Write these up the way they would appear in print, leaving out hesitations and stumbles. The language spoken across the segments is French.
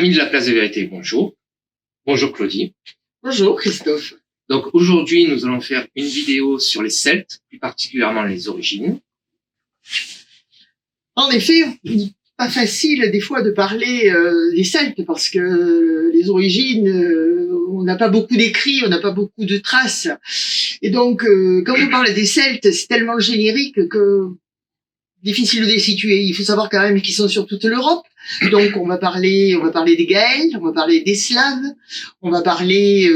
Amis de la Place de Vérité, bonjour. Bonjour Claudie. Bonjour Christophe. Donc aujourd'hui, nous allons faire une vidéo sur les Celtes, plus particulièrement les origines. En effet, pas facile des fois de parler des Celtes parce que les origines, on n'a pas beaucoup d'écrits, on n'a pas beaucoup de traces. Et donc, quand on parle des Celtes, c'est tellement générique que difficile de les situer. Il faut savoir quand même qu'ils sont sur toute l'Europe. Donc, on va parler des Gaëls, on va parler des Slaves, on va parler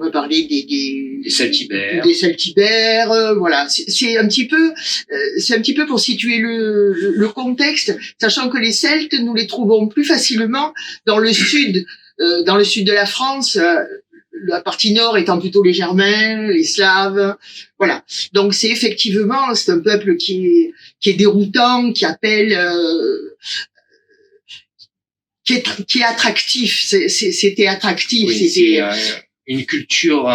Des Celtibères. Des Celtibères, voilà. C'est un petit peu pour situer le contexte, sachant que les Celtes, nous les trouvons plus facilement dans le sud de la France. La partie nord étant plutôt les Germains, les Slaves, voilà. Donc c'est un peuple qui est déroutant, qui appelle, qui est attractif. C'était attractif. Oui, c'est une culture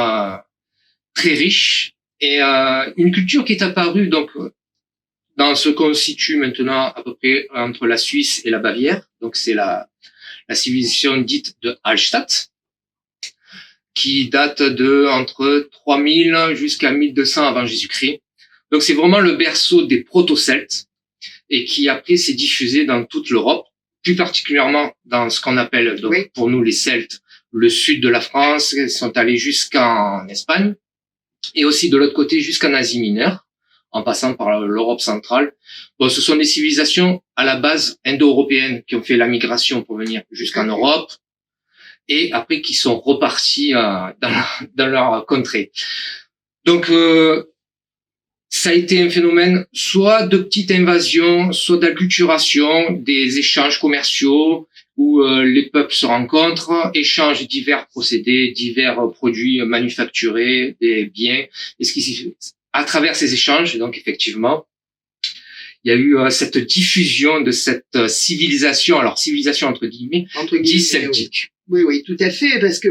très riche et une culture qui est apparue donc dans ce qu'on situe maintenant à peu près entre la Suisse et la Bavière. Donc c'est la civilisation dite de Hallstatt, qui date de entre 3000 jusqu'à 1200 avant Jésus-Christ. Donc c'est vraiment le berceau des proto-celtes et qui après s'est diffusé dans toute l'Europe, plus particulièrement dans ce qu'on appelle donc oui, pour nous les Celtes, le sud de la France, ils sont allés jusqu'en Espagne et aussi de l'autre côté jusqu'en Asie mineure, en passant par l'Europe centrale. Bon, ce sont des civilisations à la base indo-européennes qui ont fait la migration pour venir jusqu'en Europe, et après qui sont repartis dans leur contrée. Donc ça a été un phénomène soit de petite invasion, soit d'acculturation, des échanges commerciaux où les peuples se rencontrent, échangent divers procédés, divers produits manufacturés, des biens. Et à travers ces échanges, donc effectivement, il y a eu cette diffusion de cette civilisation, alors civilisation entre guillemets, dite celtique. Oui, tout à fait, parce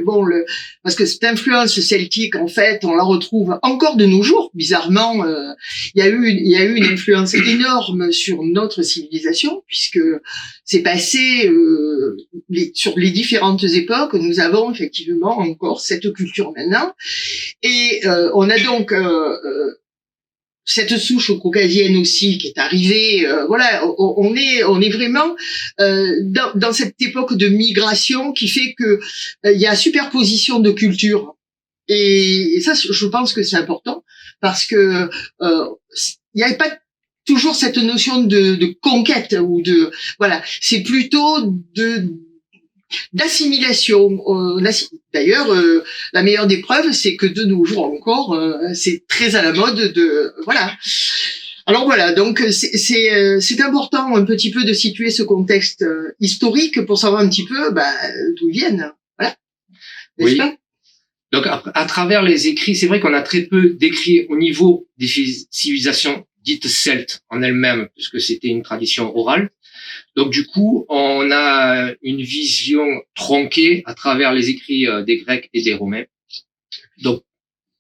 que cette influence celtique, en fait, on la retrouve encore de nos jours. Bizarrement, il y a eu une influence énorme sur notre civilisation, puisque c'est passé sur les différentes époques. Nous avons effectivement encore cette culture maintenant, et on a donc cette souche caucasienne aussi qui est arrivée, voilà, on est vraiment dans cette époque de migration qui fait que il y a superposition de cultures, et ça je pense que c'est important parce que il n'y avait pas toujours cette notion de conquête ou de, voilà, c'est plutôt d'assimilation. D'ailleurs, la meilleure des preuves, c'est que de nos jours encore, c'est très à la mode voilà. Alors voilà, donc c'est important un petit peu de situer ce contexte historique pour savoir un petit peu d'où ils viennent. Voilà. N'est-ce pas ? Donc à travers les écrits, c'est vrai qu'on a très peu d'écrits au niveau des civilisations dites celtes en elles-mêmes, puisque c'était une tradition orale. Donc du coup, on a une vision tronquée à travers les écrits des Grecs et des Romains. Donc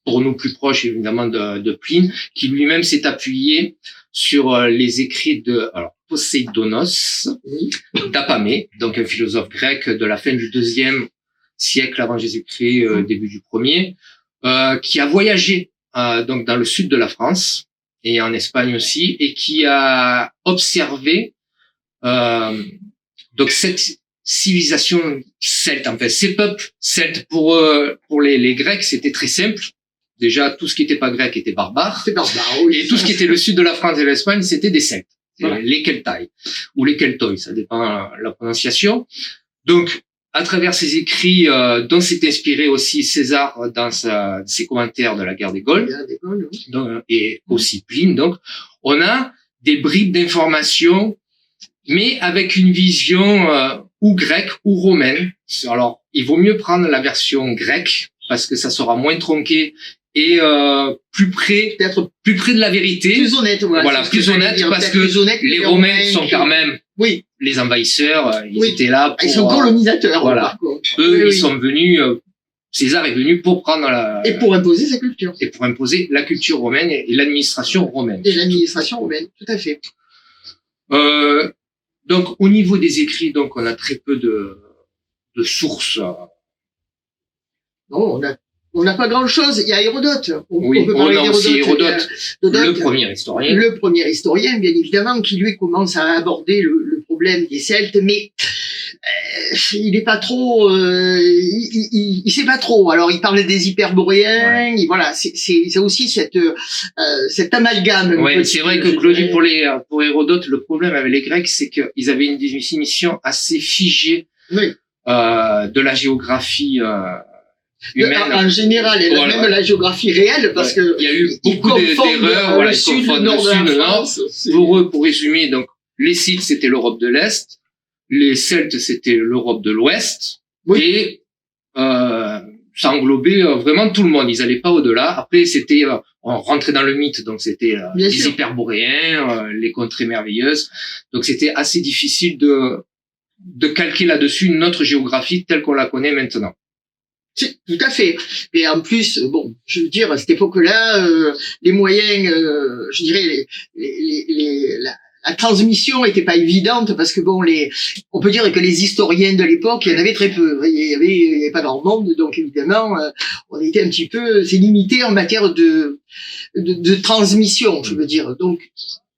pour nous plus proches évidemment de Pline, qui lui-même s'est appuyé sur les écrits de Poséidonos, d'Apamée, donc un philosophe grec de la fin du 2e siècle avant Jésus-Christ, début du 1er, qui a voyagé donc dans le sud de la France et en Espagne aussi, et qui a observé donc cette civilisation celte, en fait, ces peuples celtes, pour les Grecs, c'était très simple. Déjà, tout ce qui n'était pas grec était barbare. C'est barbare, oui. Et tout ce qui était le sud de la France et l'Espagne, c'était des Celtes. Voilà. Les Keltai ou les Keltoi, ça dépend la prononciation. Donc, à travers ces écrits dont s'est inspiré aussi César dans ses commentaires de la guerre des Gaules, Oui. donc, et aussi Pline, donc, on a des bribes d'informations, mais avec une vision ou grecque ou romaine. Alors, il vaut mieux prendre la version grecque parce que ça sera moins tronqué et plus près de la vérité, plus honnête, voilà, plus honnête, parce que les Romains sont quand même les envahisseurs, ils étaient là pour, ils sont colonisateurs, voilà. Eux, ils sont venus, César est venu pour prendre et pour imposer sa culture, et pour imposer la culture romaine et l'administration romaine, tout à fait. Donc au niveau des écrits, donc on a très peu de sources. Non, on n'a pas grand-chose. Il y a Hérodote. On peut parler d'Hérodote. Le premier historien. Le premier historien, bien évidemment, qui lui commence à aborder le problème des Celtes, mais il n'est pas trop, il sait pas trop. Alors il parle des Hyperboréens, voilà, c'est aussi cet amalgame. Ouais, c'est vrai que Claudie, pour Hérodote, le problème avec les Grecs, c'est qu'ils avaient une définition assez figée de la géographie humaine. En général, et même la géographie réelle, parce que il y a eu beaucoup d'erreurs, le sud, le nord de la France. Pour eux, pour résumer, donc les Scythes c'était l'Europe de l'Est, les Celtes c'était l'Europe de l'Ouest, et ça englobait vraiment tout le monde. Ils allaient pas au-delà. Après, c'était on rentrait dans le mythe, donc c'était les Hyperboréens, les contrées merveilleuses. Donc c'était assez difficile de calquer là-dessus notre géographie telle qu'on la connaît maintenant. Tout à fait. Et en plus, bon, je veux dire, à cette époque-là, les moyens, je dirais, la transmission était pas évidente parce que bon, on peut dire que les historiens de l'époque, il y en avait très peu. Il y avait pas grand monde, donc évidemment, on était un petit peu, c'est limité en matière de transmission, je veux dire. Donc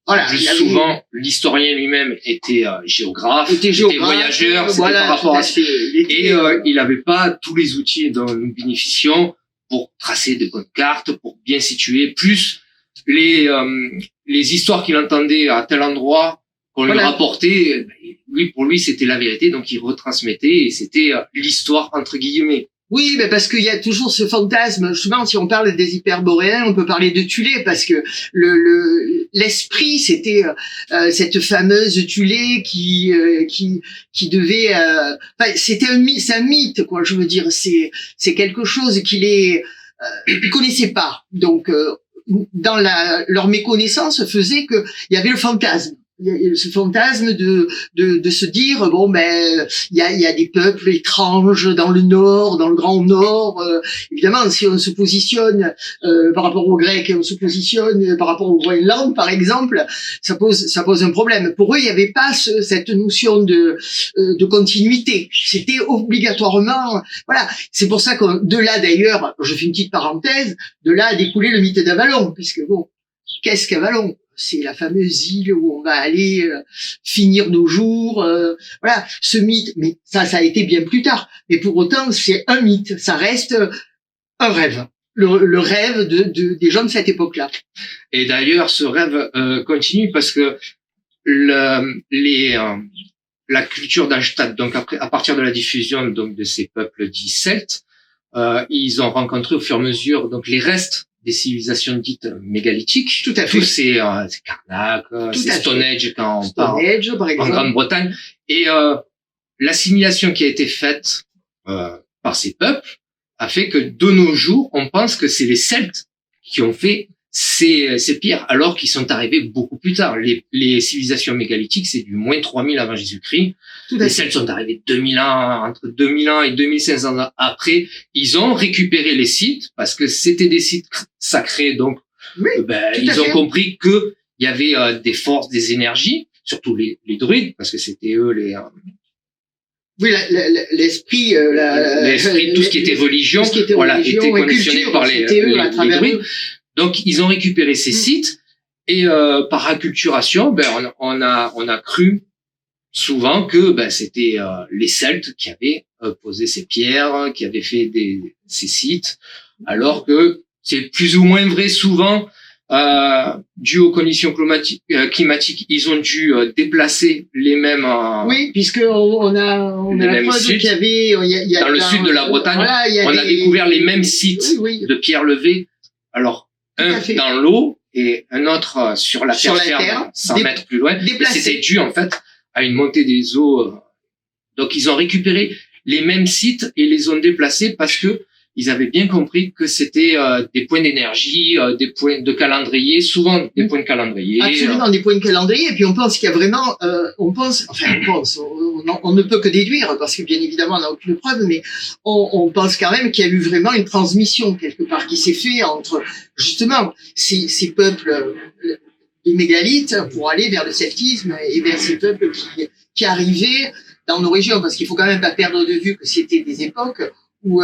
voilà. Souvent, l'historien lui-même était géographe, était voyageur, c'était par rapport à ça. Et il n'avait pas tous les outils dont nous bénéficions pour tracer de bonnes cartes, pour bien situer, plus les histoires qu'il entendait à tel endroit qu'on lui rapportait. Pour lui, c'était la vérité, donc il retransmettait et c'était l'histoire entre guillemets. Oui, mais parce qu'il y a toujours ce fantasme. Justement, si on parle des Hyperboréens, on peut parler de Thulé, parce que l'esprit, c'était cette fameuse Thulé qui devait. C'est un mythe, quoi. Je veux dire, c'est quelque chose ils connaissaient pas. Donc, dans leur méconnaissance, faisait que il y avait le fantasme. Ce fantasme de se dire bon ben il y a des peuples étranges dans le nord, dans le grand nord. Évidemment, si on se positionne par rapport aux Grecs, on se positionne par rapport au Groenland par exemple, ça pose un problème. Pour eux, il n'y avait pas cette notion de continuité. C'était obligatoirement, voilà. C'est pour ça que de là d'ailleurs, je fais une petite parenthèse, de là a découlé le mythe d'Avalon, puisque bon, qu'est-ce qu'Avalon? C'est la fameuse île où on va aller finir nos jours. Voilà, ce mythe. Mais ça a été bien plus tard. Mais pour autant, c'est un mythe. Ça reste un rêve. Le rêve des gens de cette époque-là. Et d'ailleurs, ce rêve continue parce que la culture d'Hallstatt, donc après, à partir de la diffusion donc de ces peuples dits celtes, ils ont rencontré au fur et à mesure donc les restes des civilisations dites mégalithiques. Tout à fait. Tous ces Karnak, c'est Stonehenge quand on parle en Grande-Bretagne. Et l'assimilation qui a été faite par ces peuples a fait que de nos jours, on pense que c'est les Celtes qui ont fait ces pierres, alors qu'ils sont arrivés beaucoup plus tard. Les civilisations mégalithiques, c'est du moins 3000 avant Jésus-Christ. Les Celtes sont arrivés entre 2000 ans et 2500 ans après. Ils ont récupéré les sites parce que c'était des sites sacrés, donc ils ont compris que il y avait des forces, des énergies, surtout les druides, parce que c'était eux les oui, l'esprit, tout ce qui était religion, était conditionné par les druides. Donc, ils ont récupéré ces sites et par acculturation, on a cru souvent que c'était les Celtes qui avaient posé ces pierres, qui avaient fait ces sites, alors que c'est plus ou moins vrai souvent. Dû aux conditions climatiques, ils ont dû déplacer les mêmes. Oui, puisque on a la preuve qu'il y avait dans le sud de la Bretagne, on a découvert les mêmes sites de pierres levées. Alors un dans l'eau et un autre sur la terre ferme, 100 mètres plus loin. C'était dû en fait à une montée des eaux. Donc ils ont récupéré les mêmes sites et les ont déplacés parce que ils avaient bien compris que c'était des points d'énergie, des points de calendrier, souvent des points de calendrier. Absolument, des points de calendrier. Et puis on pense qu'il y a vraiment, on ne peut que déduire, parce que bien évidemment on n'a aucune preuve, mais on pense quand même qu'il y a eu vraiment une transmission quelque part qui s'est fait entre justement ces peuples, les mégalithes, pour aller vers le celtisme et vers ces peuples qui arrivaient dans nos régions, parce qu'il faut quand même pas perdre de vue que c'était des époques où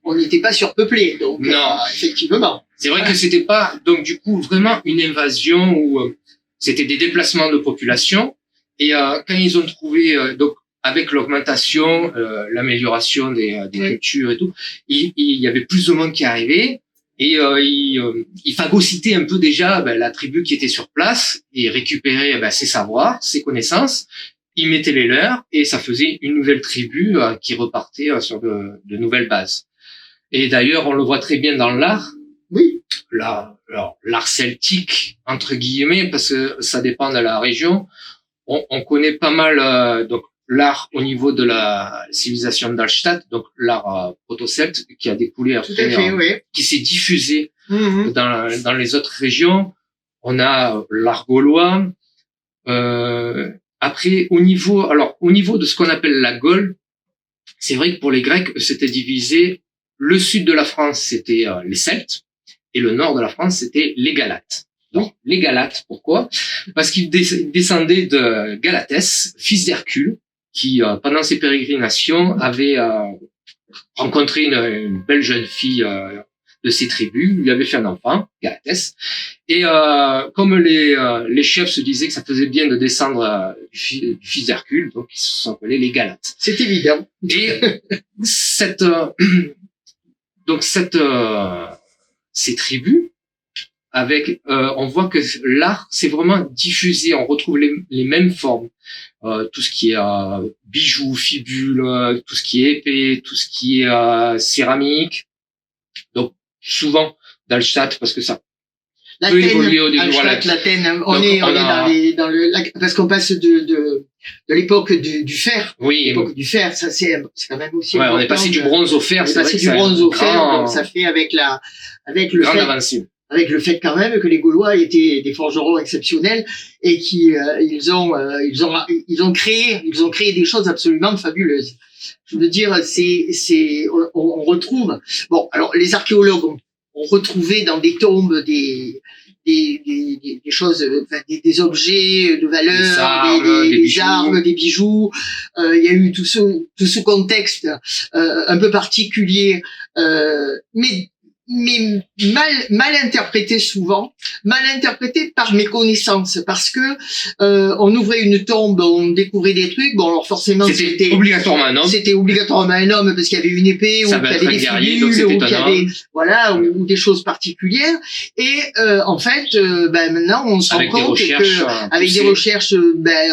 on n'était pas surpeuplé. Donc, non, effectivement. C'est vrai que c'était pas, donc du coup, vraiment une invasion où c'était des déplacements de population. Et quand ils ont trouvé, donc avec l'augmentation, l'amélioration des cultures et tout, il y avait plus de monde qui arrivait. Et il phagocytait un peu déjà la tribu qui était sur place et récupérait ses savoirs, ses connaissances. Il mettait les leurs et ça faisait une nouvelle tribu qui repartait sur de nouvelles bases. Et d'ailleurs, on le voit très bien dans l'art. Oui. L'art celtique, entre guillemets, parce que ça dépend de la région. On connaît pas mal donc l'art au niveau de la civilisation d'Hallstatt, donc l'art proto-celte qui a découlé après, oui. qui s'est diffusé dans les autres régions. On a l'art gaulois. Après, au niveau de ce qu'on appelle la Gaule, c'est vrai que pour les Grecs, c'était divisé. Le sud de la France, c'était les Celtes, et le nord de la France, c'était les Galates. Donc, les Galates, pourquoi? Parce qu'ils descendaient de Galatès, fils d'Hercule, qui, pendant ses pérégrinations, avait rencontré une belle jeune fille de ses tribus, lui avait fait un enfant, Galatès. Et comme les chefs se disaient que ça faisait bien de descendre du fils d'Hercule, donc ils se sont appelés les Galates. C'est évident. Et ces tribus, on voit que l'art c'est vraiment diffusé, on retrouve les mêmes formes, tout ce qui est bijoux, fibules, tout ce qui est épée, tout ce qui est céramique. Donc souvent d'Hallstatt, parce que ça peut évoluer au début. L'Athènes, on est dans le parce qu'on passe de l'époque du fer. Oui. L'époque du fer, ça c'est quand même aussi. Ouais, on est passé du bronze au fer. On est passé du bronze au fer, donc ça fait avec le fait quand même que les Gaulois étaient des forgerons exceptionnels et qui ils ont créé des choses absolument fabuleuses. Je veux dire, on retrouve. Bon, alors les archéologues ont retrouvé dans des tombes des choses, enfin, des objets de valeur, des armes, des bijoux. Il y a eu tout ce contexte un peu particulier, mais mal interprété souvent, mal interprété par méconnaissance, parce que on ouvrait une tombe, on découvrait des trucs. Bon, alors forcément c'était obligatoirement un homme. C'était obligatoirement un homme parce qu'il y avait une épée, ou qu'il y avait des fibules, ou qu'il y avait ou des choses particulières. Et en fait, maintenant on se rend compte que avec des recherches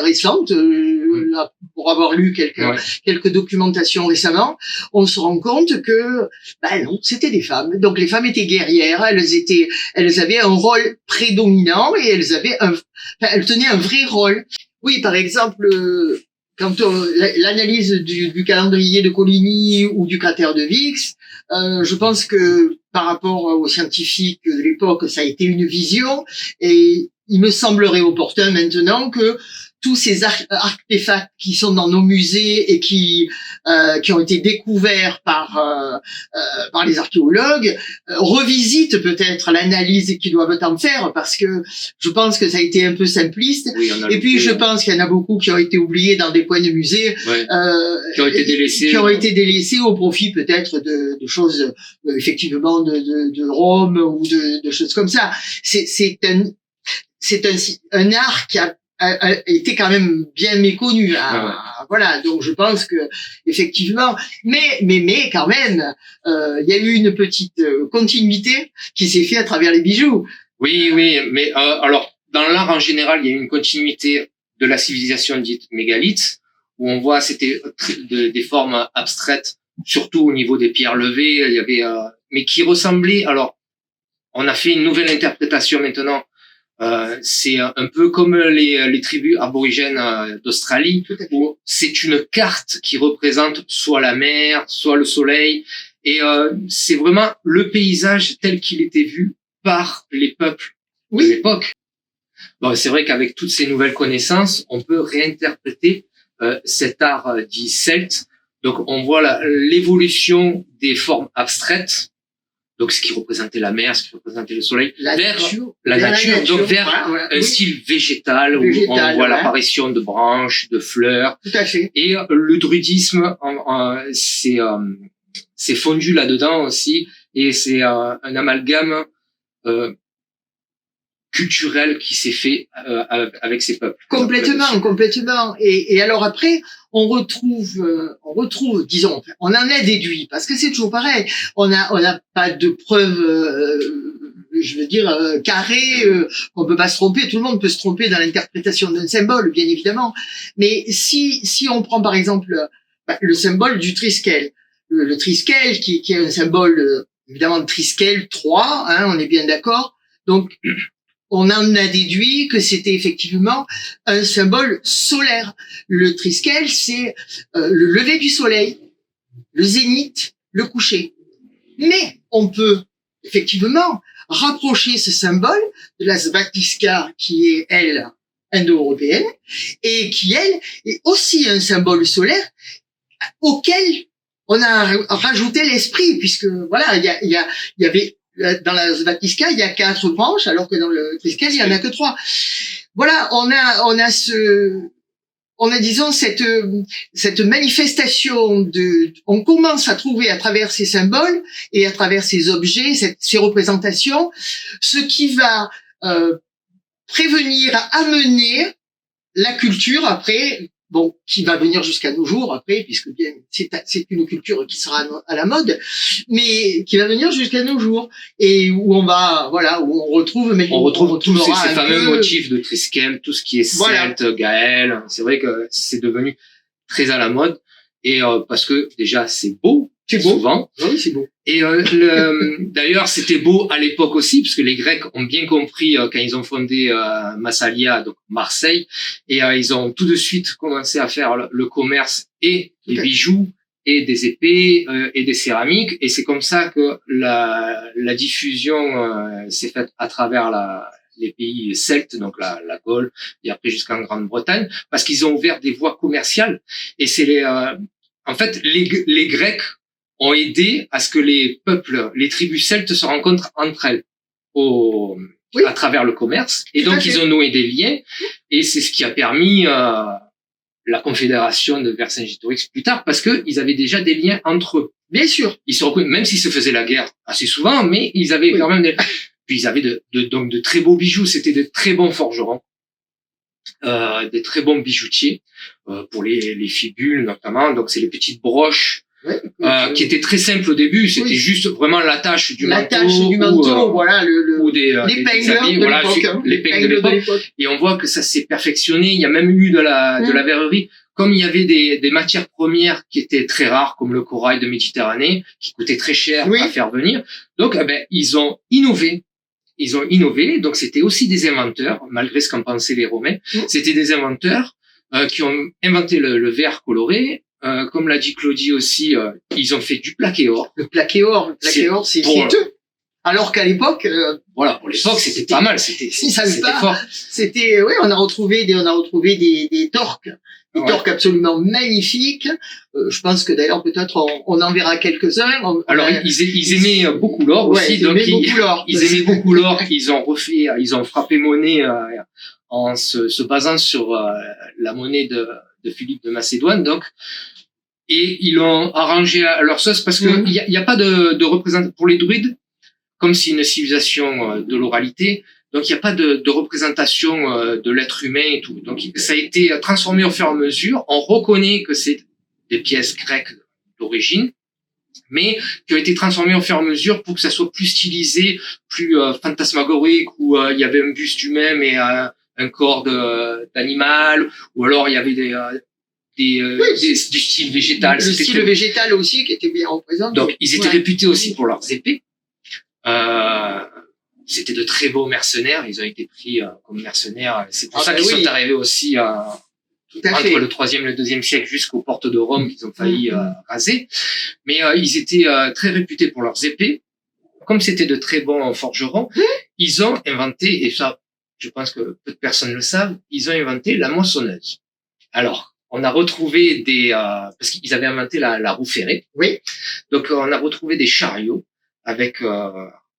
récentes, pour avoir lu quelques documentations récemment, on se rend compte que non, c'était des femmes. Donc les femmes étaient guerrières, elles avaient un rôle prédominant et elles tenaient un vrai rôle. Oui, par exemple, quand l'analyse du calendrier de Coligny ou du cratère de Vix, je pense que par rapport aux scientifiques de l'époque, ça a été une vision, et il me semblerait opportun maintenant que tous ces artefacts qui sont dans nos musées et qui ont été découverts par les archéologues revisitent peut-être l'analyse qu'ils doivent en faire, parce que je pense que ça a été un peu simpliste. Oui, et puis je pense qu'il y en a beaucoup qui ont été oubliés dans des coins de musée, qui ont été délaissés au profit peut-être de choses effectivement de Rome ou de choses comme ça. C'est un art qui a été quand même bien méconnu. Voilà, donc je pense que effectivement, mais quand même, il y a eu une petite continuité qui s'est faite à travers les bijoux. Oui, mais alors dans l'art en général, il y a une continuité de la civilisation dite mégalithe, où on voit c'était des formes abstraites, surtout au niveau des pierres levées. Il y avait, mais qui ressemblaient. Alors, on a fait une nouvelle interprétation maintenant. C'est un peu comme les tribus aborigènes d'Australie, où c'est une carte qui représente soit la mer, soit le soleil, et c'est vraiment le paysage tel qu'il était vu par les peuples de l'époque. Bon, c'est vrai qu'avec toutes ces nouvelles connaissances, on peut réinterpréter cet art dit celte. Donc on voit l'évolution des formes abstraites. donc ce qui représentait la mer, ce qui représentait le soleil, La vers nature. la nature, donc vers voilà. un style végétal, où on voit ouais. l'apparition de branches, de fleurs. Tout à fait. Et le druidisme, c'est fondu là-dedans aussi, et c'est un amalgame culturel qui s'est fait avec ces peuples. Complètement. Et alors après, on retrouve, disons, on en a déduit, parce que c'est toujours pareil. On n'a pas de preuves, je veux dire, carrées, on peut pas se tromper. Tout le monde peut se tromper dans l'interprétation d'un symbole, bien évidemment. Mais si on prend par exemple le symbole du Triskel, le Triskel qui est un symbole évidemment de Triskel 3, hein, on est bien d'accord. Donc on en a déduit que c'était effectivement un symbole solaire. Le Triskel, c'est le lever du soleil, le zénith, le coucher. Mais on peut effectivement rapprocher ce symbole de la svastika qui est, elle, indo-européenne, et qui, elle, est aussi un symbole solaire auquel on a rajouté l'esprit, puisque voilà, il y avait dans la svastika, il y a 4 branches, alors que dans le Triskel, il y en a que 3. Voilà, on a disons cette manifestation on commence à trouver à travers ces symboles et à travers ces objets, ces représentations, ce qui va prévenir, amener la culture après. Bon, qui va venir jusqu'à nos jours après, puisque bien c'est une culture qui sera à la mode, mais qui va venir jusqu'à nos jours et où on retrouve tous ces fameux motifs de Triskel, tout ce qui est celte, Gaël. C'est vrai que c'est devenu très à la mode et parce que déjà c'est beau. Souvent. Oui, c'est beau. Et d'ailleurs, c'était beau à l'époque aussi, parce que les Grecs ont bien compris quand ils ont fondé Massalia, donc Marseille, et ils ont tout de suite commencé à faire le commerce et des bijoux et des épées et des céramiques. Et c'est comme ça que la diffusion s'est faite à travers les pays celtes, donc la Gaule, et après jusqu'en Grande-Bretagne, parce qu'ils ont ouvert des voies commerciales. Et c'est en fait, les Grecs ont aidé à ce que les peuples, les tribus celtes se rencontrent entre elles à travers le commerce. Et donc, ils ont noué des liens. Et c'est ce qui a permis la confédération de Vercingétorix plus tard, parce que ils avaient déjà des liens entre eux. Bien sûr. Ils se reconnaissaient, même s'ils se faisaient la guerre assez souvent, mais ils avaient quand même puis ils avaient donc de très beaux bijoux. C'était de très bons forgerons. Des très bons bijoutiers pour les fibules notamment. Donc, c'est les petites broches qui était très simple au début, c'était juste vraiment l'attache du manteau, voilà, ou l'épingle de l'époque, l'épingle de l'époque. Et on voit que ça s'est perfectionné. Il y a même eu de la verrerie. Comme il y avait des matières premières qui étaient très rares, comme le corail de Méditerranée, qui coûtait très cher à faire venir. Donc, ils ont innové. Donc c'était aussi des inventeurs, malgré ce qu'en pensaient les Romains. C'était des inventeurs qui ont inventé le verre coloré. Comme l'a dit Claudie aussi, ils ont fait du plaqué-or. Le plaqué-or, c'est piteux. Alors qu'à l'époque, pour l'époque, c'était pas mal, c'était fort. C'était, on a retrouvé des torques. Des torques absolument magnifiques. Je pense que d'ailleurs, peut-être, on en verra quelques-uns. Alors, ils aimaient beaucoup l'or aussi. Donc, ils aimaient beaucoup l'or. Ils ont frappé monnaie, en se basant sur, la monnaie de Philippe de Macédoine, donc, et ils l'ont arrangé à leur sauce parce que il y a pas de représentation pour les druides, comme c'est une civilisation de l'oralité, donc il y a pas de représentation de l'être humain et tout. Donc ça a été transformé au fur et à mesure. On reconnaît que c'est des pièces grecques d'origine, mais qui ont été transformées au fur et à mesure pour que ça soit plus stylisé, plus fantasmagorique, où il y avait un buste humain mais un corps d'animal, ou alors il y avait du style végétal. Le style végétal aussi qui était bien représenté. Donc ils étaient réputés aussi pour leurs épées. C'était de très beaux mercenaires. Ils ont été pris comme mercenaires. C'est pour ça qu'ils sont arrivés aussi entre le 3e et le 2e siècle jusqu'aux portes de Rome qu'ils ont failli raser. Mais ils étaient très réputés pour leurs épées. Comme c'était de très bons forgerons, ils ont inventé, et ça, je pense que peu de personnes le savent, ils ont inventé la moissonneuse. Alors, on a retrouvé parce qu'ils avaient inventé la roue ferrée. Oui. Donc, on a retrouvé des chariots avec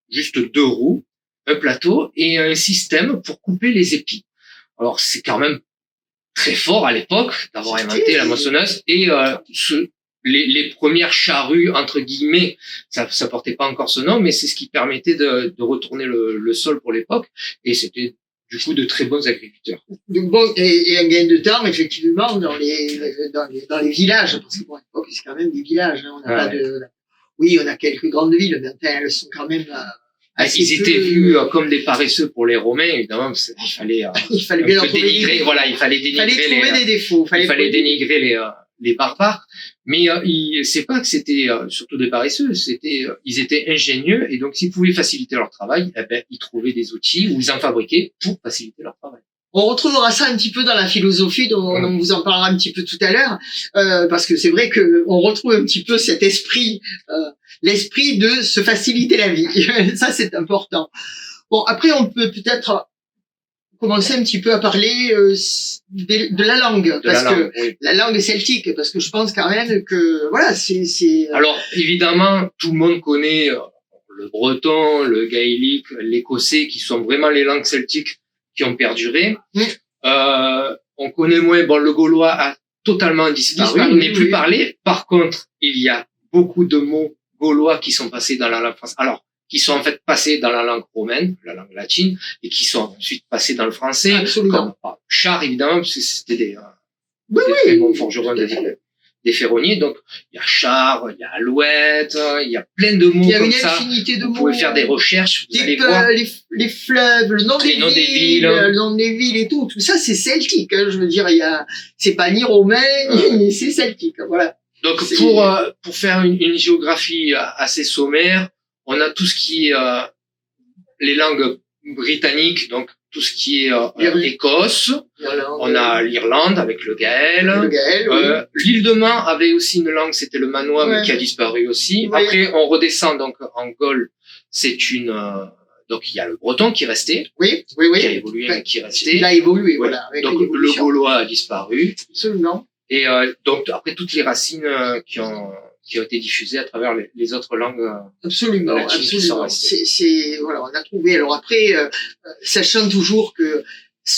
juste 2 roues, un plateau et un système pour couper les épis. Alors c'est quand même très fort à l'époque d'avoir inventé la moissonneuse et les premières charrues entre guillemets, ça portait pas encore ce nom, mais c'est ce qui permettait de retourner le sol pour l'époque et c'était du coup de très bons agriculteurs. Donc bon, et un gain de temps effectivement dans les villages, parce que bon, à l'époque c'est quand même des villages, hein, on n'a pas de, oui, on a quelques grandes villes, mais enfin, elles sont quand même ils étaient vus comme des paresseux pour les Romains, évidemment. Il fallait bien dénigrer. Voilà, il fallait trouver des défauts. Il fallait dénigrer les barbares. Mais c'est pas que c'était surtout des paresseux. Ils étaient ingénieux et donc s'ils pouvaient faciliter leur travail, eh ben ils trouvaient des outils ou ils en fabriquaient pour faciliter leur travail. On retrouvera ça un petit peu dans la philosophie dont on vous en parlera un petit peu tout à l'heure, parce que c'est vrai que on retrouve un petit peu cet esprit, l'esprit de se faciliter la vie. Ça, c'est important. Bon, après, on peut peut-être commencer un petit peu à parler de la langue, la langue celtique, parce que je pense quand même que voilà, c'est. Alors évidemment, tout le monde connaît le breton, le gaélique, l'écossais, qui sont vraiment les langues celtiques qui ont perduré. On connaît moins, le gaulois a totalement disparu, il n'est plus parlé. Par contre, il y a beaucoup de mots gaulois qui sont passés dans la langue française. Alors, qui sont en fait passés dans la langue romaine, la langue latine, et qui sont ensuite passés dans le français. Absolument. Comme char, évidemment, parce que c'était des très bons forgerons des ferronniers. Donc, il y a char, il y a alouette, il y a plein de mots comme ça. Il y a une infinité de mots. Vous pouvez faire des recherches, vous allez voir. Les fleuves, le nom des villes, le nom des villes et tout ça, c'est celtique, hein, je veux dire, c'est pas ni romain, ni c'est celtique, voilà. Donc, pour faire une géographie assez sommaire, on a tout ce qui est les langues britanniques, donc tout ce qui est Écosse. On a l'Irlande avec le gaël. L'île de Man avait aussi une langue, c'était le manois, mais qui a disparu aussi. Oui. Après, on redescend donc en Gaule. C'est donc il y a le breton qui est resté. Oui. Qui a évolué, mais qui est resté. Il a évolué, voilà. Donc le gaulois a disparu. Absolument. Et donc après toutes les racines qui ont été diffusées à travers les autres langues. Absolument. Voilà, on a trouvé. Alors après, sachant toujours que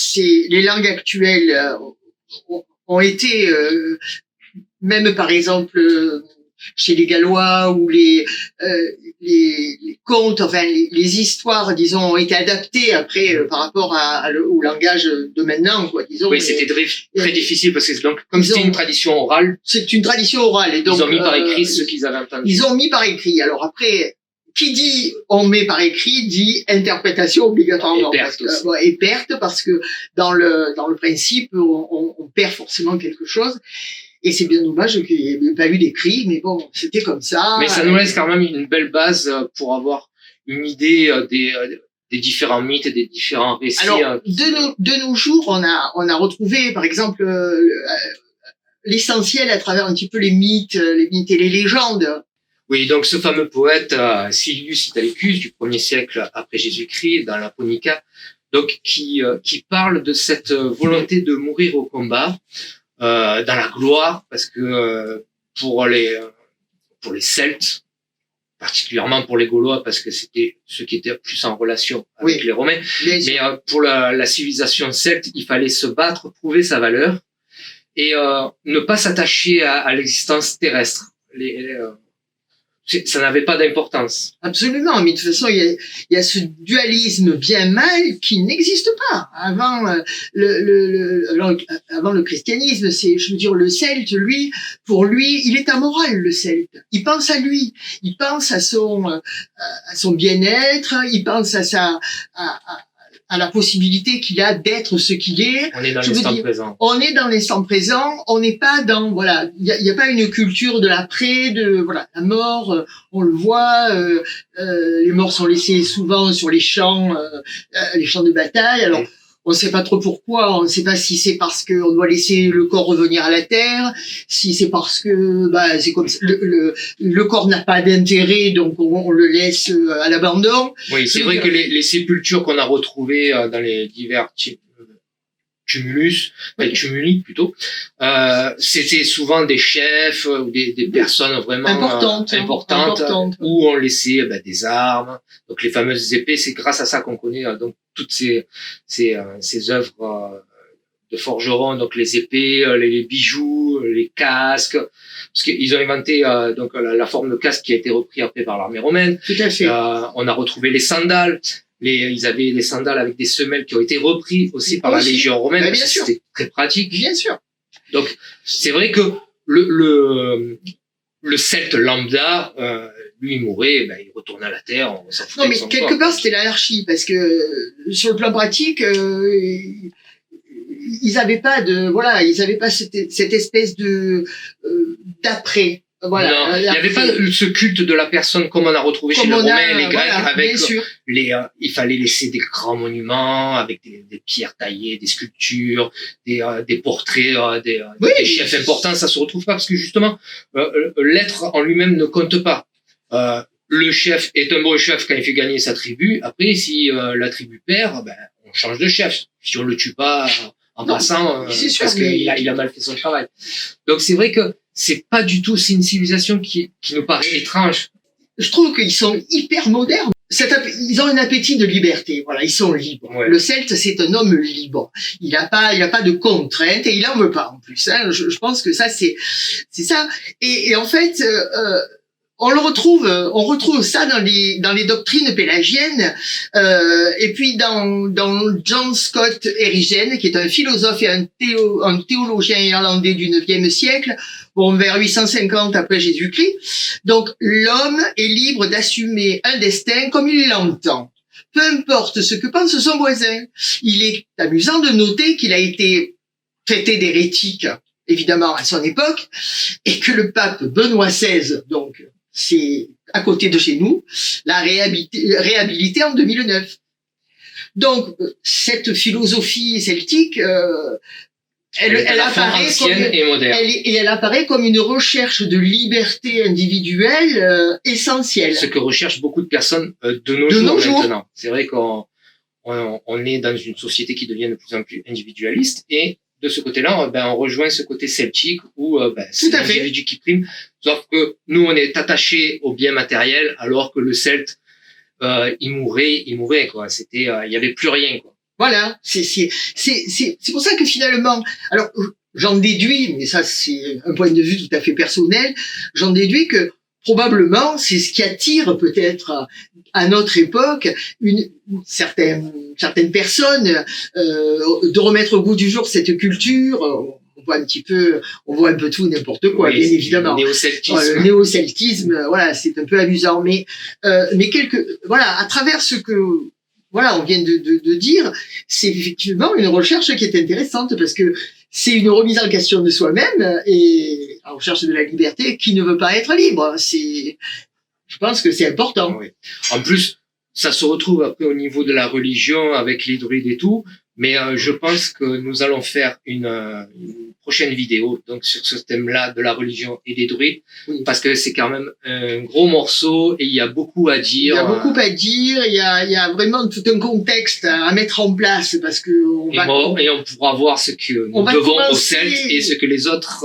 les langues actuelles ont été, même par exemple chez les Gallois ou les contes, enfin les histoires, disons, ont été adaptées après par rapport au langage de maintenant, quoi. Disons. Oui, c'était très difficile parce que donc comme c'était une tradition orale. C'est une tradition orale et donc ils ont mis par écrit ce qu'ils avaient entendu. Ils ont mis par écrit. Alors après, qui dit on met par écrit dit interprétation obligatoirement. Et perte parce que dans le principe on perd forcément quelque chose. Et c'est bien dommage qu'il n'y ait pas eu d'écrit, mais bon, c'était comme ça. Mais ça nous laisse quand même une belle base pour avoir une idée des différents mythes et des différents récits. Alors, de nos jours, on a retrouvé, par exemple, l'essentiel à travers un petit peu les mythes et les légendes. Oui, donc ce fameux poète Silius Italicus du 1er siècle après Jésus-Christ dans la Phonica, donc qui parle de cette volonté de mourir au combat. Dans la gloire, parce que pour les Celtes, particulièrement pour les Gaulois, parce que c'était ceux qui étaient plus en relation avec les Romains, mais pour la civilisation celte, il fallait se battre, prouver sa valeur, et ne pas s'attacher à l'existence terrestre. Ça n'avait pas d'importance. Absolument, mais de toute façon, il y a ce dualisme bien-mal qui n'existe pas. Avant le christianisme, je veux dire, le Celte, pour lui, il est amoral, le Celte. Il pense à lui, il pense à son bien-être, il pense à la possibilité qu'il a d'être ce qu'il est. On est dans l'instant présent. On est dans l'instant présent. On n'est pas dans, voilà, il y a pas une culture de l'après, la mort. On le voit. Les morts sont laissés souvent sur les champs de bataille. Alors, on ne sait pas trop pourquoi. On ne sait pas si c'est parce que on doit laisser le corps revenir à la terre, si c'est parce que c'est comme ça, le corps n'a pas d'intérêt, donc on le laisse à l'abandon. Oui, c'est vrai que les sépultures qu'on a retrouvées dans les divers tumulus, tumuli plutôt. C'était souvent des chefs ou des personnes vraiment importantes où on laissait des armes. Donc les fameuses épées, c'est grâce à ça qu'on connaît donc toutes ces œuvres de forgerons, donc les épées, les bijoux, les casques, parce qu'ils ont inventé donc la forme de casque qui a été repris après par l'armée romaine. Tout à fait. On a retrouvé les sandales. Ils avaient des sandales avec des semelles qui ont été repris aussi par la Légion romaine. Bien sûr. C'était très pratique. Bien sûr. Donc c'est vrai que le Celte lambda, lui, il mourait, il retournait à la terre, on s'en foutait. Non, mais quelque part, c'était l'anarchie, parce que sur le plan pratique, ils avaient pas cette espèce de d'après. Voilà. Non, il n'y avait pas ce culte de la personne comme on a retrouvé chez les Romains et les Grecs, avec il fallait laisser des grands monuments avec des pierres taillées, des sculptures, des portraits, des chefs importants. Ça se retrouve pas parce que justement l'être en lui-même ne compte pas. Le chef est un bon chef quand il fait gagner sa tribu. Après, si la tribu perd, on change de chef. Si on le tue pas en passant, parce qu'il a mal fait son travail. Donc c'est vrai que c'est pas du tout, c'est une civilisation qui nous paraît étrange. Je trouve qu'ils sont hyper modernes. Ils ont un appétit de liberté. Voilà, ils sont libres. Ouais. Le Celte, c'est un homme libre. Il a pas de contraintes et il en veut pas en plus. Hein. Je pense que ça, c'est ça. Et en fait, on retrouve ça dans les doctrines pélagiennes, et puis dans John Scott Erigen, qui est un philosophe et un théologien irlandais du IXe siècle, vers 850 après Jésus-Christ. Donc, l'homme est libre d'assumer un destin comme il l'entend. Peu importe ce que pense son voisin. Il est amusant de noter qu'il a été traité d'hérétique, évidemment, à son époque, et que le pape Benoît XVI, donc, c'est à côté de chez nous, l'a réhabilité en 2009. Donc, cette philosophie celtique, elle apparaît elle apparaît comme une recherche de liberté individuelle essentielle. Ce que recherchent beaucoup de personnes de nos jours maintenant. C'est vrai qu'on est dans une société qui devient de plus en plus individualiste et de ce côté-là, on rejoint ce côté celtique où c'est l'individu qui prime. Sauf que nous, on est attachés au bien matériel, alors que le Celte, il mourait quoi. C'était, il y avait plus rien quoi. Voilà, c'est pour ça que finalement, alors j'en déduis, mais ça c'est un point de vue tout à fait personnel, j'en déduis que probablement c'est ce qui attire peut-être à notre époque certaines personnes de remettre au goût du jour cette culture. On voit un peu tout n'importe quoi, bien évidemment. Le néo-celtisme, voilà, c'est un peu amusant, mais à travers ce que on vient de dire, c'est effectivement une recherche qui est intéressante parce que c'est une remise en question de soi-même et la recherche de la liberté qui ne veut pas être libre. Je pense que c'est important. Oui. En plus, ça se retrouve après au niveau de la religion avec les druides et tout, mais je pense que nous allons faire une prochaine vidéo donc sur ce thème-là de la religion et des druides, parce que c'est quand même un gros morceau et il y a beaucoup à dire. Il y a beaucoup à dire, il y a vraiment tout un contexte à mettre en place parce que et on pourra voir ce que nous devons aux Celtes et ce que les autres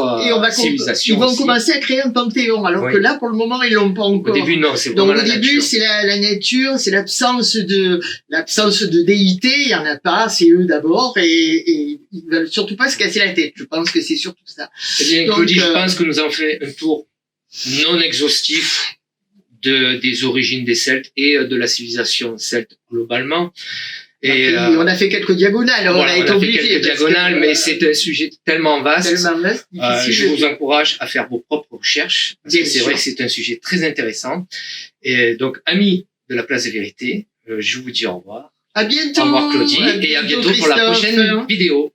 civilisations. Ils vont commencer à créer un panthéon, alors que là pour le moment ils l'ont pas encore. Au début non, c'est vraiment donc au début c'est la nature, c'est l'absence de déité, il y en a pas, c'est eux d'abord et ils veulent surtout pas se casser la tête. Je pense que c'est surtout ça. Eh bien, Claudie, je pense que nous avons fait un tour non exhaustif des origines des Celtes et de la civilisation celte globalement. Et on a fait quelques diagonales. On a fait quelques diagonales, mais c'est un sujet tellement vaste. Je vous encourage à faire vos propres recherches, parce que c'est vrai que c'est un sujet très intéressant. Et donc, amis de la Place des Vérités, je vous dis au revoir. À bientôt. Au revoir Claudie, et à bientôt pour la prochaine vidéo.